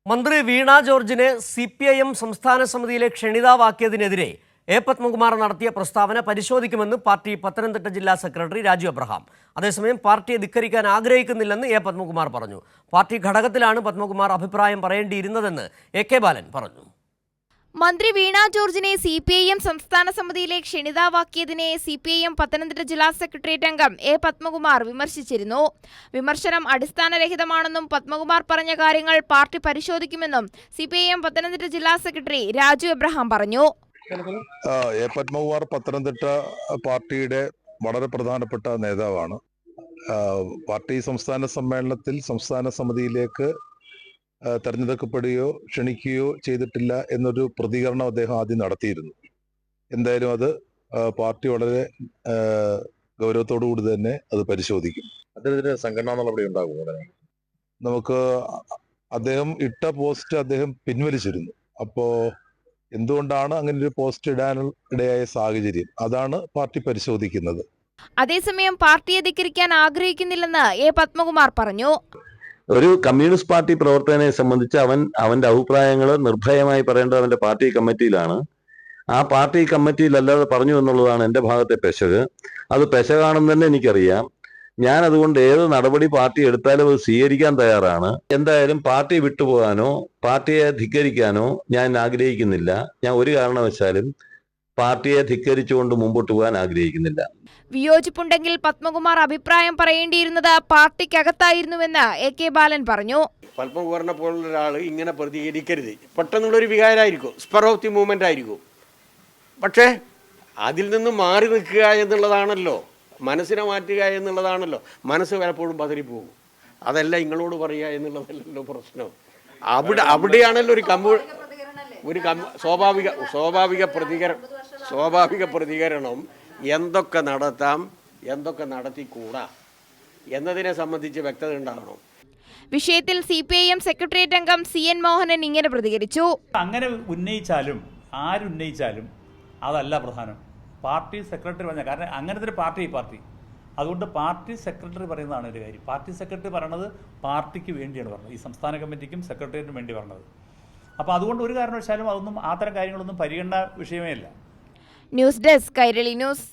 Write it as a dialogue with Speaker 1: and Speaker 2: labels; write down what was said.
Speaker 1: മന്ത്രി വീണ ജോർജിനെ CPIM സംസ്ഥാന സമിതിയിലെ ക്ഷണിതാവാക്കിയതിനെതിരെ എ പത്മകുമാർ നടത്തിയ പ്രസ്താവന പരിശോധിക്കുമെന്ന് പാർട്ടി പത്തനംതിട്ട ജില്ലാ സെക്രട്ടറി രാജു അബ്രഹാം. അതേസമയം പാർട്ടിയെ ധിക്കരിക്കാൻ ആഗ്രഹിക്കുന്നില്ലെന്ന് എ പത്മകുമാർ പറഞ്ഞു. പാർട്ടി ഘടകത്തിലാണ് പത്മകുമാർ അഭിപ്രായം പറയേണ്ടിയിരുന്നതെന്ന് AK ബാലൻ പറഞ്ഞു.
Speaker 2: മന്ത്രി വീണ ജോർജിനെ CPIM സംസ്ഥാന സമിതിയിലെ ക്ഷണിതാവാക്കിയതിനെ CPIM പത്തനംതിട്ട ജില്ലാ സെക്രട്ടേറിയറ്റ് അംഗം എ പത്മകുമാർ വിമർശിച്ചിരുന്നു. വിമർശനം അടിസ്ഥാനരഹിതമാണെന്നും പത്മകുമാർ പറഞ്ഞ കാര്യങ്ങൾ പാർട്ടി പരിശോധിക്കുമെന്നും CPIM പത്തനംതിട്ട ജില്ലാ സെക്രട്ടറി രാജു അബ്രഹാം പറഞ്ഞു.
Speaker 3: എ പത്മകുമാർ പത്തനംതിട്ട പാർട്ടിയുടെ വളരെ പ്രധാനപ്പെട്ട നേതാവാണ്. പാർട്ടി സംസ്ഥാന സമ്മേളനത്തിൽ സംസ്ഥാന സമിതിയിലേക്ക് തെരഞ്ഞെടുക്കപ്പെടുകയോ ക്ഷണിക്കുകയോ ചെയ്തിട്ടില്ല എന്നൊരു പ്രതികരണം അദ്ദേഹം ആദ്യം നടത്തിയിരുന്നു. എന്തായാലും അത് പാർട്ടി വളരെ ഗൗരവത്തോടു കൂടി തന്നെ അത് പരിശോധിക്കും.
Speaker 4: അദ്ദേഹത്തിന് സംഘടനാ നടപടി ഉണ്ടാകും.
Speaker 3: നമുക്ക് അദ്ദേഹം ഇട്ട പോസ്റ്റ് അദ്ദേഹം പിൻവലിച്ചിരുന്നു. അപ്പോ എന്തുകൊണ്ടാണ് അങ്ങനെ ഒരു പോസ്റ്റ് ഇടാനിടയായ സാഹചര്യം, അതാണ് പാർട്ടി പരിശോധിക്കുന്നത്.
Speaker 2: അതേസമയം പാർട്ടിയെ ധിക്കരിക്കാൻ ആഗ്രഹിക്കുന്നില്ലെന്ന് എ പത്മകുമാർ പറഞ്ഞു.
Speaker 4: ഒരു കമ്മ്യൂണിസ്റ്റ് പാർട്ടി പ്രവർത്തകനെ സംബന്ധിച്ച് അവന്റെ അഭിപ്രായങ്ങൾ നിർഭയമായി പറയേണ്ടത് അവന്റെ പാർട്ടി കമ്മിറ്റിയിലാണ്. ആ പാർട്ടി കമ്മിറ്റിയിലല്ലാതെ പറഞ്ഞു എന്നുള്ളതാണ് എൻ്റെ ഭാഗത്തെ പെശക്. അത് പെശകാണെന്ന് തന്നെ എനിക്കറിയാം. ഞാൻ അതുകൊണ്ട് ഏത് നടപടി പാർട്ടി എടുത്താലും അത് സ്വീകരിക്കാൻ തയ്യാറാണ്. എന്തായാലും പാർട്ടി വിട്ടുപോകാനോ പാർട്ടിയെ ധിക്കരിക്കാനോ ഞാൻ ആഗ്രഹിക്കുന്നില്ല. ഞാൻ ഒരു കാരണവശാലും പാർട്ടിയെ ധിക്കരിച്ചുകൊണ്ട് മുമ്പോട്ട് പോകാൻ ആഗ്രഹിക്കുന്നില്ല.
Speaker 2: വിയോജിപ്പുണ്ടെങ്കിൽ പത്മകുമാർ അഭിപ്രായം പറയേണ്ടിയിരുന്നത് പാർട്ടിക്കകത്തായിരുന്നുവെന്ന് AK ബാലൻ പറഞ്ഞു.
Speaker 5: പത്മകുമാറിനെ പോലുള്ള ഒരാൾ ഇങ്ങനെ പ്രതികരിക്കരുത്. പെട്ടെന്നുള്ളൊരു വികാരമായിരിക്കും, സ്പർ ഓഫ് ദി മൂവ്മെൻ്റ് ആയിരിക്കും. പക്ഷേ അതിൽ നിന്ന് മാറി നിൽക്കുക എന്നുള്ളതാണല്ലോ, മനസ്സിനെ മാറ്റുക എന്നുള്ളതാണല്ലോ. മനസ്സ് പലപ്പോഴും പതറിപ്പോകും. അതല്ല നിങ്ങളോട് പറയുക എന്നുള്ളതല്ലല്ലോ പ്രശ്നം. അവിടെയാണല്ലോ ഒരു സ്വാഭാവിക പ്രതികരണം എന്തൊക്കെ നടത്താം, എന്തൊക്കെ നടത്തിക്കൂടാ എന്നതിനെ സംബന്ധിച്ച് വ്യക്തത ഉണ്ടാകണം.
Speaker 2: വിഷയത്തിൽ CPIM സെക്രട്ടേറിയറ്റ് അംഗം CN മോഹനൻ ഇങ്ങനെ പ്രതികരിച്ചു.
Speaker 6: അങ്ങനെ ഉന്നയിച്ചാലും ആരുന്നയിച്ചാലും അതല്ല പ്രധാനം. പാർട്ടി സെക്രട്ടറി പറഞ്ഞ കാരണം അങ്ങനത്തെ ഒരു പാർട്ടി അതുകൊണ്ട് പാർട്ടി സെക്രട്ടറി പറയുന്നതാണ് ഒരു കാര്യം. പാർട്ടി സെക്രട്ടറി പറയണത് പാർട്ടിക്ക് വേണ്ടിയാണ് പറഞ്ഞത്, ഈ സംസ്ഥാന കമ്മിറ്റിക്കും സെക്രട്ടേറിയറ്റിനും വേണ്ടി പറഞ്ഞത്. അപ്പോൾ അതുകൊണ്ട് ഒരു കാരണവശാലും അതൊന്നും അത്തരം കാര്യങ്ങളൊന്നും പരിഗണന വിഷയമേ അല്ല.
Speaker 2: News desk Kairali news.